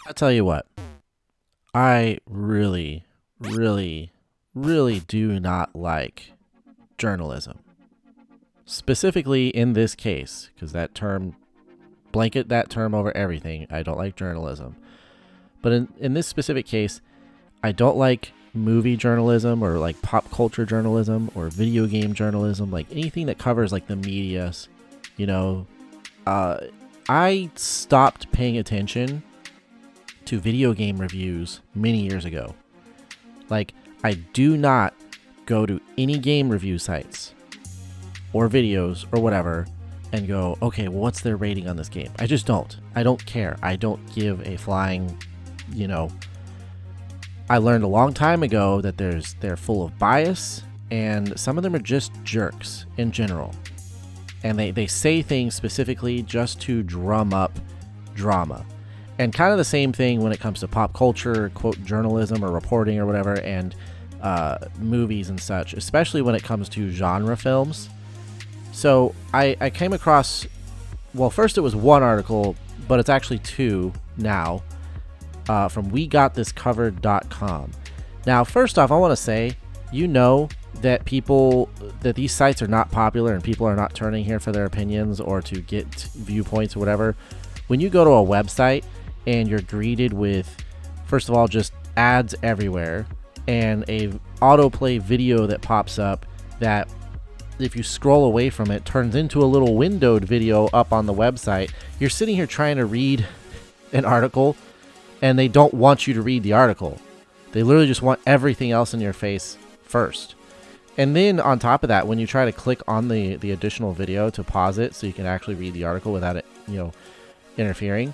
I tell you what, I really, really, really do not like journalism. Specifically in this case, because blanket that term over everything. I don't like journalism. But in this specific case, I don't like movie journalism or like pop culture journalism or video game journalism, like anything that covers like the medias, you know. I stopped paying attention to video game reviews many years ago. Like, I do not go to any game review sites or videos or whatever and go, okay, well, what's their rating on this game? I just don't. I don't care. I don't give a flying, I learned a long time ago that they're full of bias, and some of them are just jerks in general. And they say things specifically just to drum up drama. And kind of the same thing when it comes to pop culture, quote, journalism or reporting or whatever, and movies and such, especially when it comes to genre films. So I came across, well, first it was one article, but it's actually two now, from WeGotThisCovered.com. Now, first off, I want to say, that these sites are not popular and people are not turning here for their opinions or to get viewpoints or whatever. When you go to a website and you're greeted with, first of all, just ads everywhere and a autoplay video that pops up that, if you scroll away from it, turns into a little windowed video up on the website, you're sitting here trying to read an article and they don't want you to read the article. They literally just want everything else in your face first. And then on top of that, when you try to click on the additional video to pause it so you can actually read the article without it, interfering,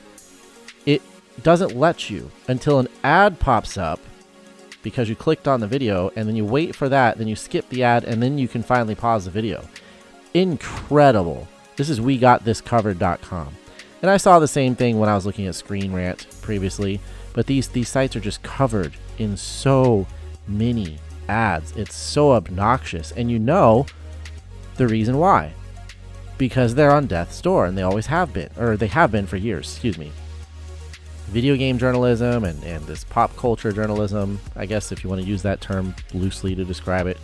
it doesn't let you until an ad pops up because you clicked on the video, and then you wait for that, then you skip the ad, and then you can finally pause the video. Incredible. This is WeGotThisCovered.com. And I saw the same thing when I was looking at Screen Rant previously, but these sites are just covered in so many ads. It's so obnoxious, and the reason why. Because they're on death's door, and they always have been, or they have been for years, Video game journalism and this pop culture journalism, I guess if you want to use that term loosely to describe it,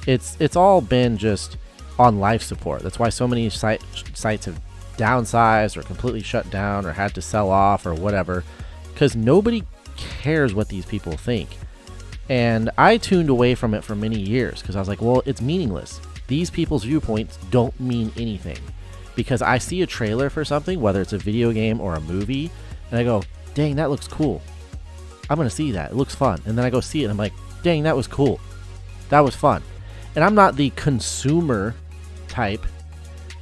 it's all been just on life support. That's why so many sites have downsized or completely shut down or had to sell off or whatever, because nobody cares what these people think. And I tuned away from it for many years because I was like, well, it's meaningless. These people's viewpoints don't mean anything, because I see a trailer for something, whether it's a video game or a movie, and I go, dang, that looks cool. I'm going to see that. It looks fun. And then I go see it and I'm like, dang, that was cool. That was fun. And I'm not the consumer type,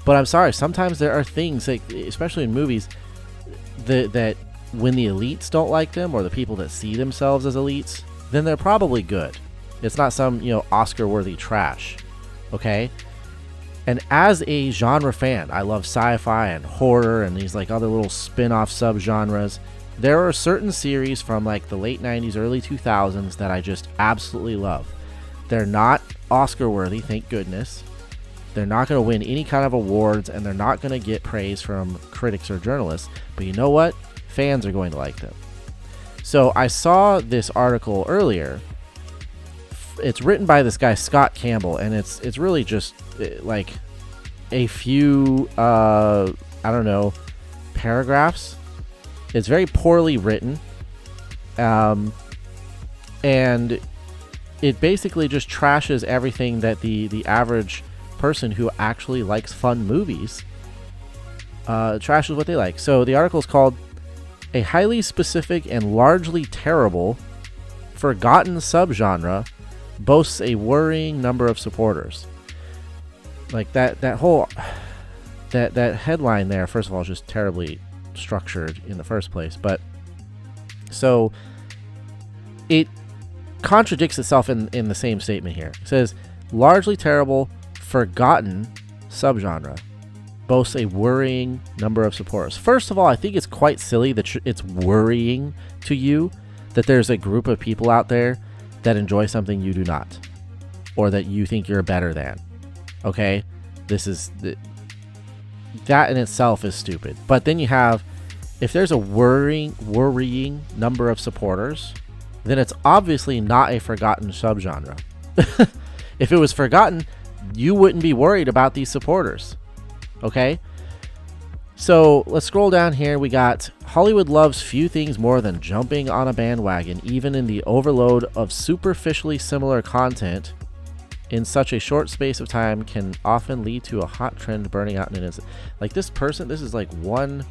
but I'm sorry. Sometimes there are things, like, especially in movies, that when the elites don't like them, or the people that see themselves as elites, then they're probably good. It's not some, Oscar-worthy trash. Okay? And as a genre fan, I love sci-fi and horror and these like other little spin-off subgenres. There are certain series from like the late 90s, early 2000s that I just absolutely love. They're not Oscar-worthy, thank goodness. They're not going to win any kind of awards, and they're not going to get praise from critics or journalists. But you know what? Fans are going to like them. So I saw this article earlier. It's written by this guy Scott Campbell, and it's really just like a few paragraphs. It's very poorly written, and it basically just trashes everything that the average person who actually likes fun movies trashes what they like. So the article is called "A Highly Specific and Largely Terrible Forgotten Subgenre Boasts a Worrying Number of Supporters." Like that whole headline there, first of all, is just terribly structured in the first place. But so it contradicts itself in the same statement here. It says, largely terrible, forgotten subgenre boasts a worrying number of supporters. First of all, I think it's quite silly that it's worrying to you that there's a group of people out there that enjoy something you do not, or that you think you're better than. That in itself is stupid. But then you have if there's a worrying number of supporters, then it's obviously not a forgotten subgenre. If it was forgotten, you wouldn't be worried about these supporters. Okay? So let's scroll down here. We got Hollywood loves few things more than jumping on a bandwagon, even in the overload of superficially similar content in such a short space of time can often lead to a hot trend burning out in an instant. Like this person, this is like one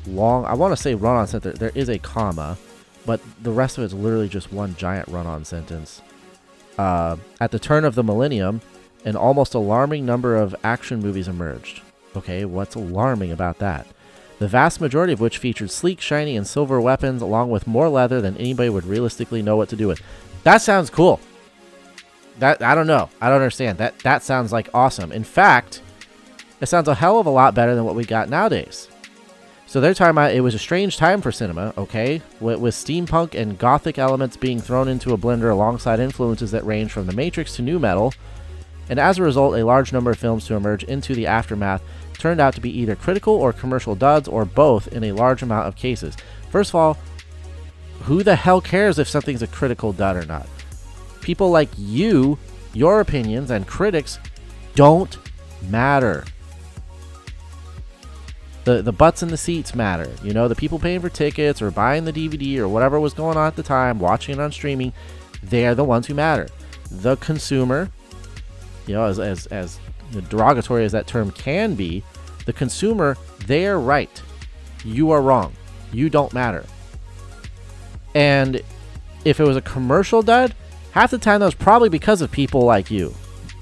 long, I want to say run-on sentence. There is a comma, but the rest of it's literally just one giant run-on sentence. At the turn of the millennium, an almost alarming number of action movies emerged. Okay, what's alarming about that? The vast majority of which featured sleek, shiny, and silver weapons, along with more leather than anybody would realistically know what to do with. That sounds cool. That I don't know. I don't understand. That sounds like awesome. In fact, it sounds a hell of a lot better than what we got nowadays. So they're talking about it was a strange time for cinema, okay, with steampunk and gothic elements being thrown into a blender alongside influences that range from the Matrix to nu metal. And as a result, a large number of films to emerge into the aftermath turned out to be either critical or commercial duds, or both in a large amount of cases. First of all, who the hell cares if something's a critical dud or not? People like you, your opinions, and critics don't matter. The butts in the seats matter. You know, the people paying for tickets or buying the DVD or whatever was going on at the time, watching it on streaming, they're the ones who matter. The consumer, you know, as derogatory as that term can be, the consumer, they're right. You are wrong. You don't matter. And if it was a commercial dud, half the time that was probably because of people like you.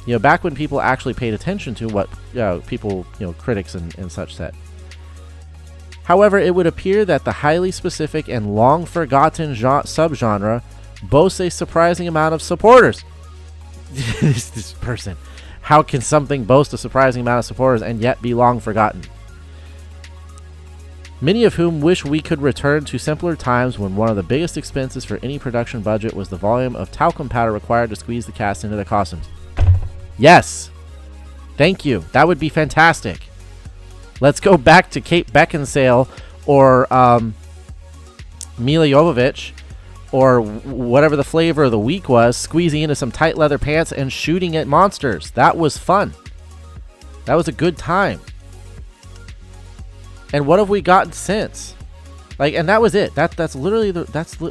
You know, back when people actually paid attention to what people, critics and such said. However, it would appear that the highly specific and long forgotten subgenre boasts a surprising amount of supporters. This person. How can something boast a surprising amount of supporters and yet be long forgotten? Many of whom wish we could return to simpler times when one of the biggest expenses for any production budget was the volume of talcum powder required to squeeze the cast into the costumes. Yes. Thank you. That would be fantastic. Let's go back to Kate Beckinsale or Mila Jovovich or whatever the flavor of the week was, squeezing into some tight leather pants and shooting at monsters. That was fun. That was a good time. And what have we gotten since? And that was it. That's literally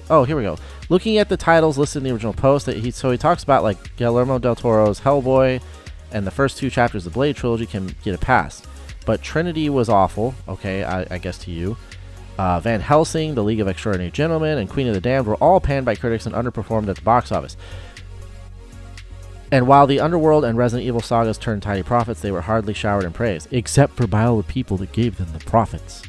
oh, here we go. Looking at the titles listed in the original post, he talks about Guillermo del Toro's Hellboy and the first two chapters of the Blade trilogy can get a pass. But Trinity was awful, okay, I guess to you. Van Helsing, The League of Extraordinary Gentlemen, and Queen of the Damned were all panned by critics and underperformed at the box office. And while the Underworld and Resident Evil sagas turned tidy profits, they were hardly showered in praise, except for by all the people that gave them the profits.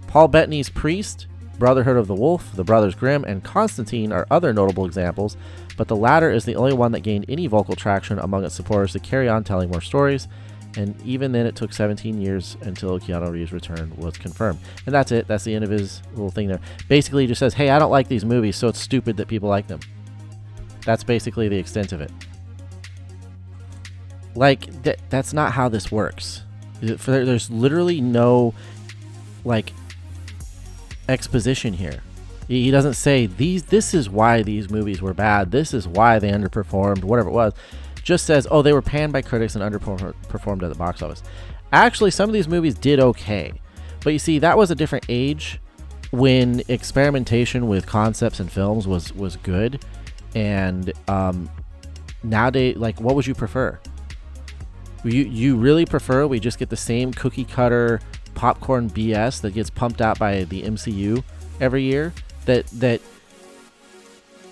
Paul Bettany's Priest, Brotherhood of the Wolf, The Brothers Grimm, and Constantine are other notable examples, but the latter is the only one that gained any vocal traction among its supporters to carry on telling more stories, and even then it took 17 years until Keanu Reeves' return was confirmed. And that's it. That's the end of his little thing there. Basically, he just says, hey, I don't like these movies, so it's stupid that people like them. That's basically the extent of it. That's not how this works. There's literally no, exposition here. He doesn't say this is why these movies were bad, this is why they underperformed, whatever it was. Just says, oh, they were panned by critics and underperformed at the box office. Actually, some of these movies did okay, but you see, that was a different age when experimentation with concepts and films was good. And nowadays, what would you prefer? You really prefer we just get the same cookie cutter popcorn BS that gets pumped out by the MCU every year? That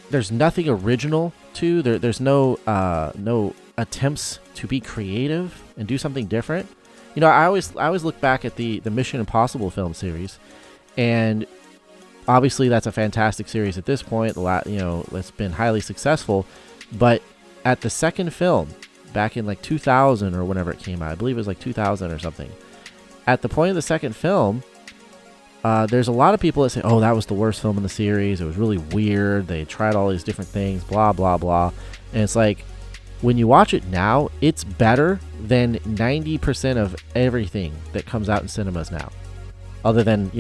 there's nothing original to. There's no attempts to be creative and do something different. I always look back at the Mission Impossible film series, and obviously that's a fantastic series at this point. It's been highly successful, but at the second film, back in 2000 or whenever it came out, I believe it was 2000 or something. At the point of the second film, there's a lot of people that say, oh, that was the worst film in the series. It was really weird. They tried all these different things, blah, blah, blah. And it's When you watch it now, it's better than 90% of everything that comes out in cinemas now. Other than,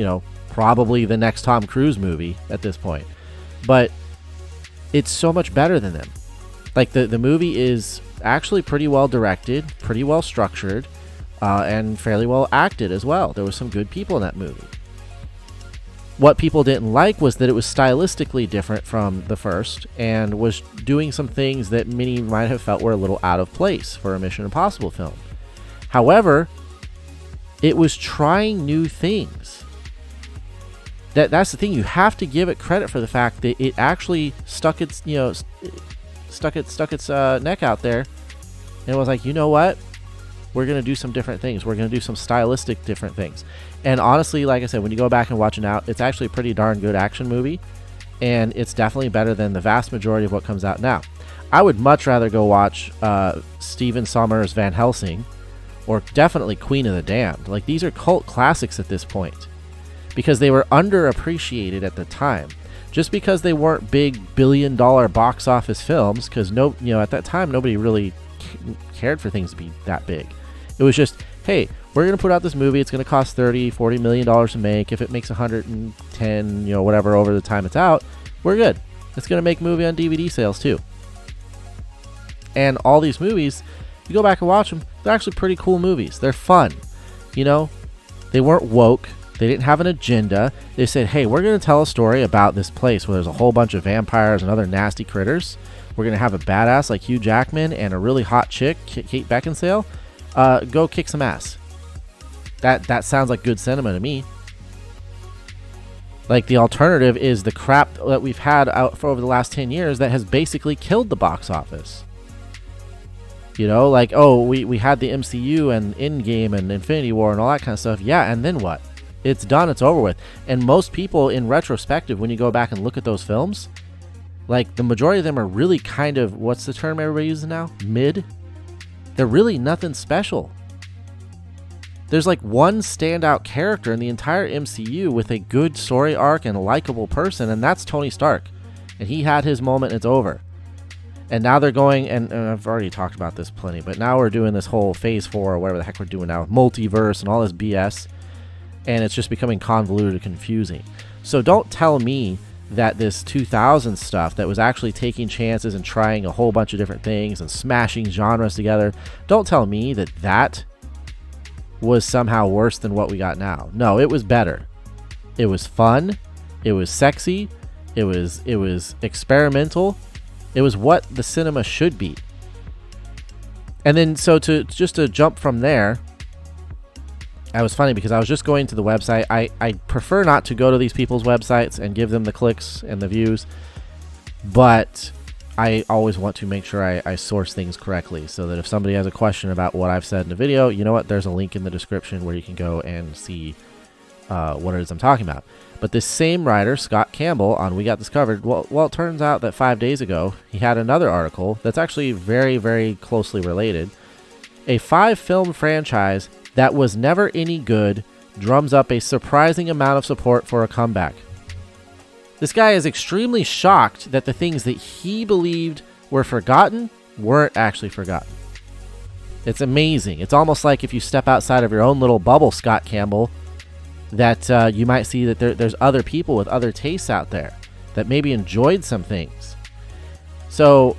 probably the next Tom Cruise movie at this point. But it's so much better than them. Like, the movie is actually pretty well directed, pretty well structured, and fairly well acted as well. There were some good people in that movie. What people didn't like was that it was stylistically different from the first and was doing some things that many might have felt were a little out of place for a Mission Impossible film. However, it was trying new things. That's the thing. You have to give it credit for the fact that it actually stuck its neck out there and was like, you know what? We're going to do some different things. We're going to do some stylistic different things. And honestly, like I said, when you go back and watch it now, it's actually a pretty darn good action movie. And it's definitely better than the vast majority of what comes out now. I would much rather go watch Stephen Sommers' Van Helsing or definitely Queen of the Damned. Like, these are cult classics at this point because they were underappreciated at the time. Just because they weren't big billion-dollar box office films, because at that time nobody really cared for things to be that big. It was just, hey, we're going to put out this movie. It's going to cost $30-40 million to make. If it makes 110, whatever over the time it's out, we're good. It's going to make movie on DVD sales too. And all these movies, you go back and watch them, they're actually pretty cool movies. They're fun. They weren't woke. They didn't have an agenda. They said, hey, we're going to tell a story about this place where there's a whole bunch of vampires and other nasty critters. We're going to have a badass like Hugh Jackman and a really hot chick, Kate Beckinsale, go kick some ass. That sounds like good cinema to me. Like, the alternative is the crap that we've had out for over the last 10 years that has basically killed the box office. We had the MCU and Endgame and Infinity War and all that kind of stuff. Yeah, and then what? It's done. It's over with. And most people, in retrospective, when you go back and look at those films, like, the majority of them are really kind of, what's the term everybody uses now? Mid? They're really nothing special. There's like one standout character in the entire MCU with a good story arc and a likable person, and that's Tony Stark. And he had his moment, and it's over. And now they're going, and I've already talked about this plenty, but now we're doing this whole Phase 4 or whatever the heck we're doing now, multiverse and all this BS. And it's just becoming convoluted and confusing. So don't tell me that this 2000 stuff that was actually taking chances and trying a whole bunch of different things and smashing genres together, don't tell me that was somehow worse than what we got now. No, it was better. It was fun. It was sexy. It was experimental. It was what the cinema should be. And then, so to jump from there, it was funny because I was just going to the website. I prefer not to go to these people's websites and give them the clicks and the views, but I always want to make sure I source things correctly so that if somebody has a question about what I've said in the video, you know what, there's a link in the description where you can go and see what it is I'm talking about. But this same writer, Scott Campbell, on We Got This Covered, well, it turns out that 5 days ago, he had another article that's actually very, very closely related. A 5-film franchise that was never any good drums up a surprising amount of support for a comeback. This guy is extremely shocked that the things that he believed were forgotten weren't actually forgotten. It's amazing. It's almost like if you step outside of your own little bubble, Scott Campbell, that you might see that there's other people with other tastes out there that maybe enjoyed some things. So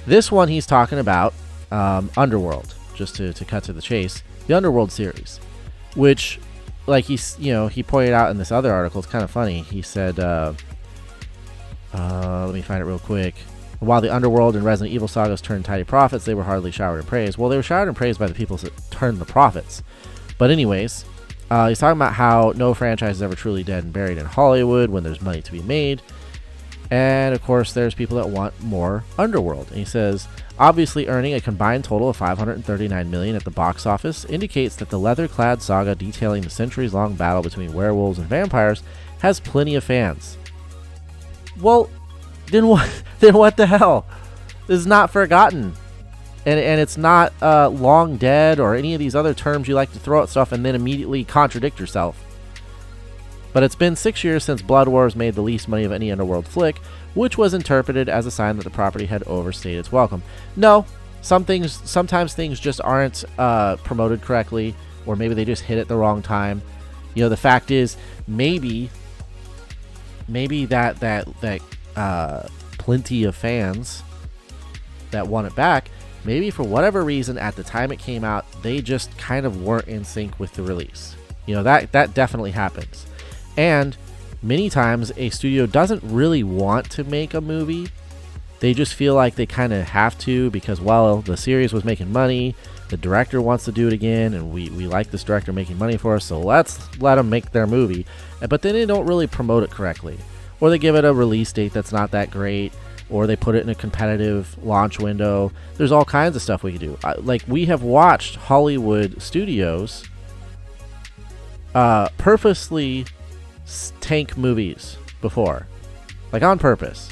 this one he's talking about, Underworld, just to cut to the chase. The Underworld series, which, like he pointed out in this other article, it's kind of funny. He said, let me find it real quick. While the Underworld and Resident Evil sagas turned tidy profits, they were hardly showered in praise. Well, they were showered in praise by the people that turned the profits. But anyways, he's talking about how no franchise is ever truly dead and buried in Hollywood when there's money to be made. And of course, there's people that want more Underworld. And he says, obviously earning a combined total of $539 million at the box office indicates that the leather-clad saga detailing the centuries-long battle between werewolves and vampires has plenty of fans. Well, then what? Then what the hell? This is not forgotten, and it's not long dead or any of these other terms you like to throw at stuff and then immediately contradict yourself. But it's been 6 years since Blood Wars made the least money of any Underworld flick, which was interpreted as a sign that the property had overstayed its welcome. No, Sometimes things just aren't promoted correctly, or maybe they just hit at the wrong time. You know, the fact is, maybe that plenty of fans that want it back, maybe for whatever reason at the time it came out, they just kind of weren't in sync with the release. You know, that definitely happens. And many times a studio doesn't really want to make a movie. They just feel like they kind of have to because, well, the series was making money, the director wants to do it again, and we like this director making money for us, so let's let them make their movie. But then they don't really promote it correctly. Or they give it a release date that's not that great, or they put it in a competitive launch window. There's all kinds of stuff we can do. Like, we have watched Hollywood studios purposely tank movies before. Like, on purpose.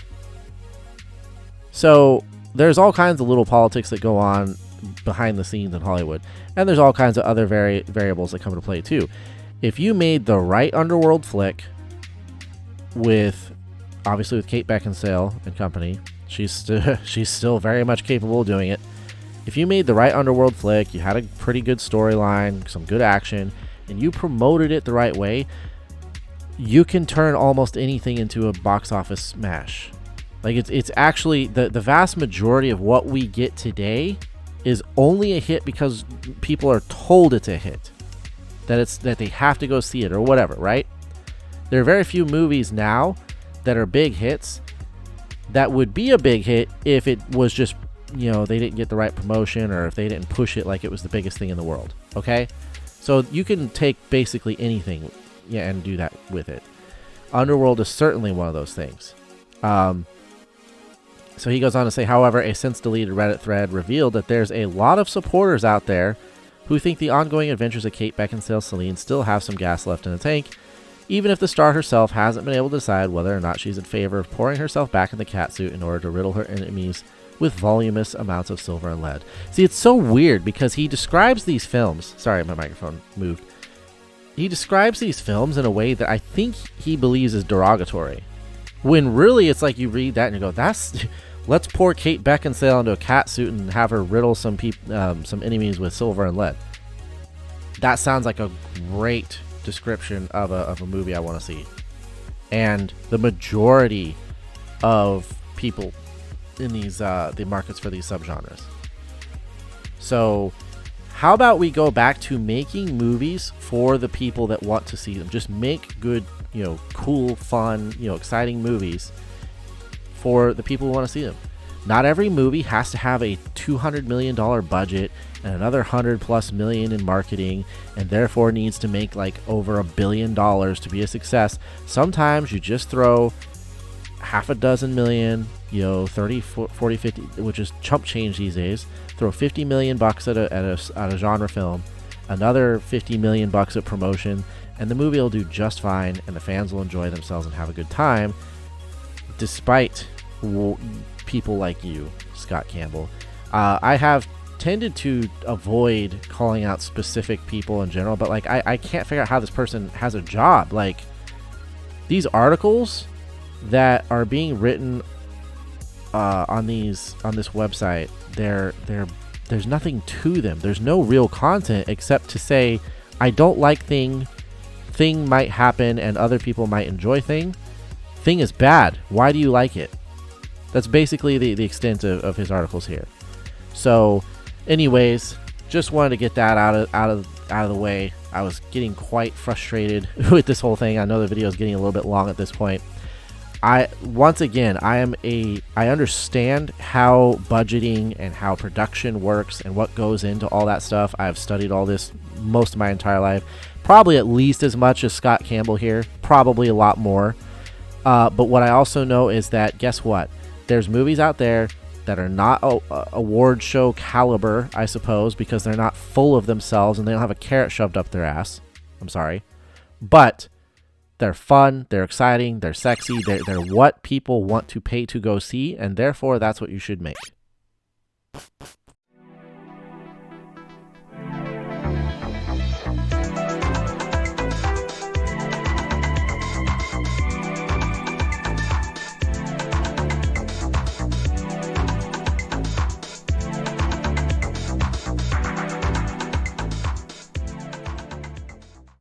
So there's all kinds of little politics that go on behind the scenes in Hollywood, and there's all kinds of other variables that come into play too. If you made the right Underworld flick with Kate Beckinsale and company, she's still very much capable of doing it. If you made the right Underworld flick, you had a pretty good storyline, some good action, and you promoted it the right way, you can turn almost anything into a box office smash. Like, it's actually the vast majority of what we get today is only a hit because people are told it's a hit, that they have to go see it or whatever, right? There are very few movies now that are big hits that would be a big hit if it was just, you know, they didn't get the right promotion, or if they didn't push it like it was the biggest thing in the world. Okay, so you can take basically anything, yeah, and do that with it. Underworld is certainly one of those things. So he goes on to say, however, a since-deleted Reddit thread revealed that there's a lot of supporters out there who think the ongoing adventures of Kate Beckinsale Celine still have some gas left in the tank, even if the star herself hasn't been able to decide whether or not she's in favor of pouring herself back in the catsuit in order to riddle her enemies with voluminous amounts of silver and lead. See, it's so weird because he describes these films... Sorry, my microphone moved. He describes these films in a way that I think he believes is derogatory. When really it's like you read that and you go, that's... Let's pour Kate Beckinsale into a catsuit and have her riddle some enemies with silver and lead. That sounds like a great description of a movie I want to see. And the majority of people in these the markets for these subgenres. So how about we go back to making movies for the people that want to see them? Just make good, you know, cool, fun, you know, exciting movies for the people who want to see them. Not every movie has to have a $200 million budget and another $100+ million in marketing, and therefore needs to make like over $1 billion to be a success. Sometimes you just throw half a dozen million, you know, 30, 40, 50, which is chump change these days. Throw $50 million at a genre film, another $50 million at promotion, and the movie will do just fine, and the fans will enjoy themselves and have a good time, despite people like you, Scott Campbell. I have tended to avoid calling out specific people in general, but like I can't figure out how this person has a job. Like, these articles that are being written on this website, there's nothing to them. There's no real content except to say, I don't like thing might happen and other people might enjoy thing is bad. Why do you like it? That's basically the extent of his articles here. So anyways, just wanted to get that out of the way. I was getting quite frustrated with this whole thing. I know the video is getting a little bit long at this point. I understand how budgeting and how production works and what goes into all that stuff. I've studied all this most of my entire life, probably at least as much as Scott Campbell here, probably a lot more. But what I also know is that, guess what? There's movies out there that are not award show caliber, I suppose, because they're not full of themselves and they don't have a carrot shoved up their ass. I'm sorry. But they're fun, they're exciting, they're sexy, they're what people want to pay to go see, and therefore that's what you should make.